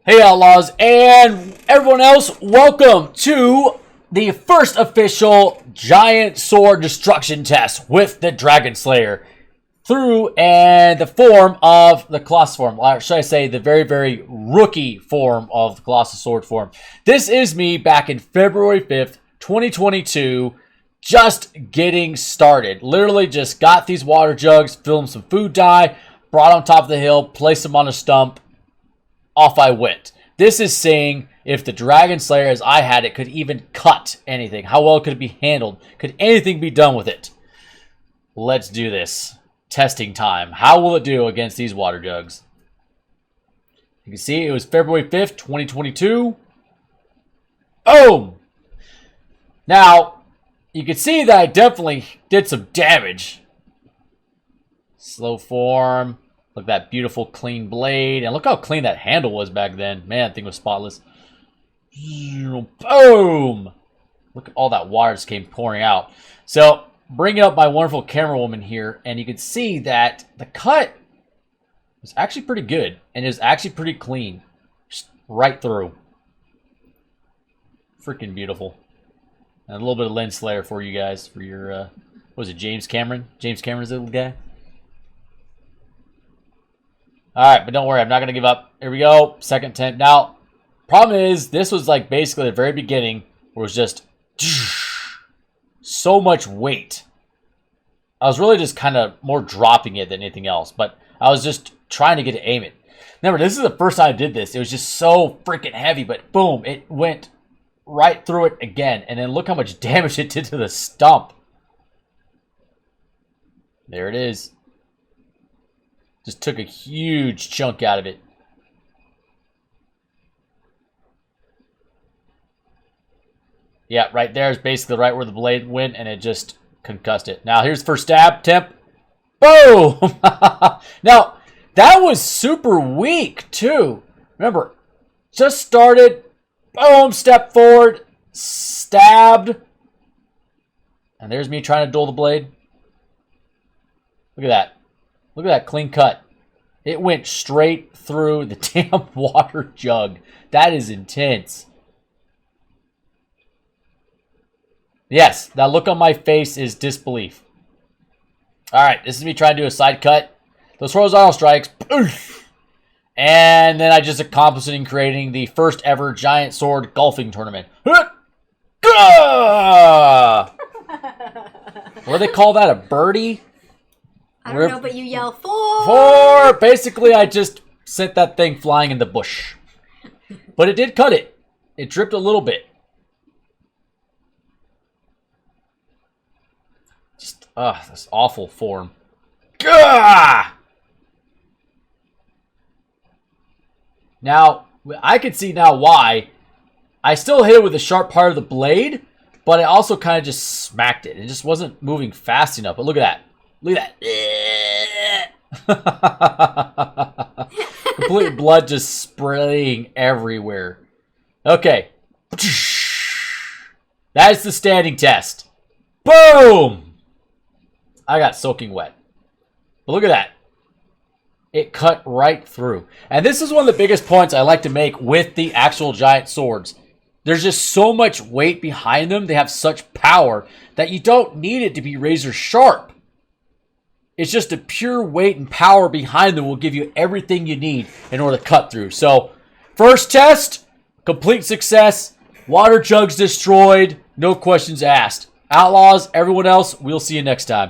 Hey Outlaws and everyone else, welcome to the first official giant sword destruction test with the Dragonslayer through and the form of the Colossus form, or should I say the very rookie form of the Colossus Sword Form. This is me back in February 5th, 2022, just getting started. Literally just got these water jugs, filled them some food dye, brought on top of the hill, placed them on a stump, off I went. This is saying if the Dragonslayer as I had it could even cut anything. How well could it be handled? Could anything be done with it? Let's do this. Testing time. How will it do against these water jugs? You can see it was February 5th, 2022. Boom! Now, you can see that I definitely did some damage. Slow form. Look at that beautiful clean blade. And look how clean that handle was back then. Man, that thing was spotless. Boom! Look at all that water just came pouring out. So, bringing up my wonderful camera woman here. And you can see that the cut was actually pretty good. And it was actually pretty clean. Just right through. Freaking beautiful. And a little bit of lens flare for you guys. For your, what was it, James Cameron? James Cameron's little guy. Alright, but don't worry, I'm not going to give up. Here we go, second attempt. Now, problem is, this was like basically the very beginning, where it was just so much weight. I was really just kind of more dropping it than anything else, but I was just trying to get to aim it. Remember, this is the first time I did this. It was just so freaking heavy, but boom, it went right through it again. And then look how much damage it did to the stump. There it is. Just took a huge chunk out of it. Yeah, right there is basically right where the blade went, and it just concussed it. Now, here's the first stab. Temp. Boom! Now, that was super weak, too. Remember, just started. Boom! Step forward. Stabbed. And there's me trying to dull the blade. Look at that. Look at that clean cut. It went straight through the damn water jug. That is intense. Yes, that look on my face is disbelief. Alright, this is me trying to do a side cut. Those horizontal strikes. And then I just accomplished it in creating the first ever giant sword golfing tournament. What do they call that? A birdie? I don't know, but you yell, "4!" 4! Basically, I just sent that thing flying in the bush. But it did cut it. It dripped a little bit. Just, this awful form. Gah! Now, I can see now why. I still hit it with the sharp part of the blade, but I also kind of just smacked it. It just wasn't moving fast enough. But look at that. Look at that. Complete blood just spraying everywhere. Okay. That is the standing test. Boom! I got soaking wet. But look at that. It cut right through. And this is one of the biggest points I like to make with the actual giant swords. There's just so much weight behind them. They have such power that you don't need it to be razor sharp. It's just the pure weight and power behind them will give you everything you need in order to cut through. So, first test, complete success. Water jugs destroyed. No questions asked. Outlaws, everyone else, we'll see you next time.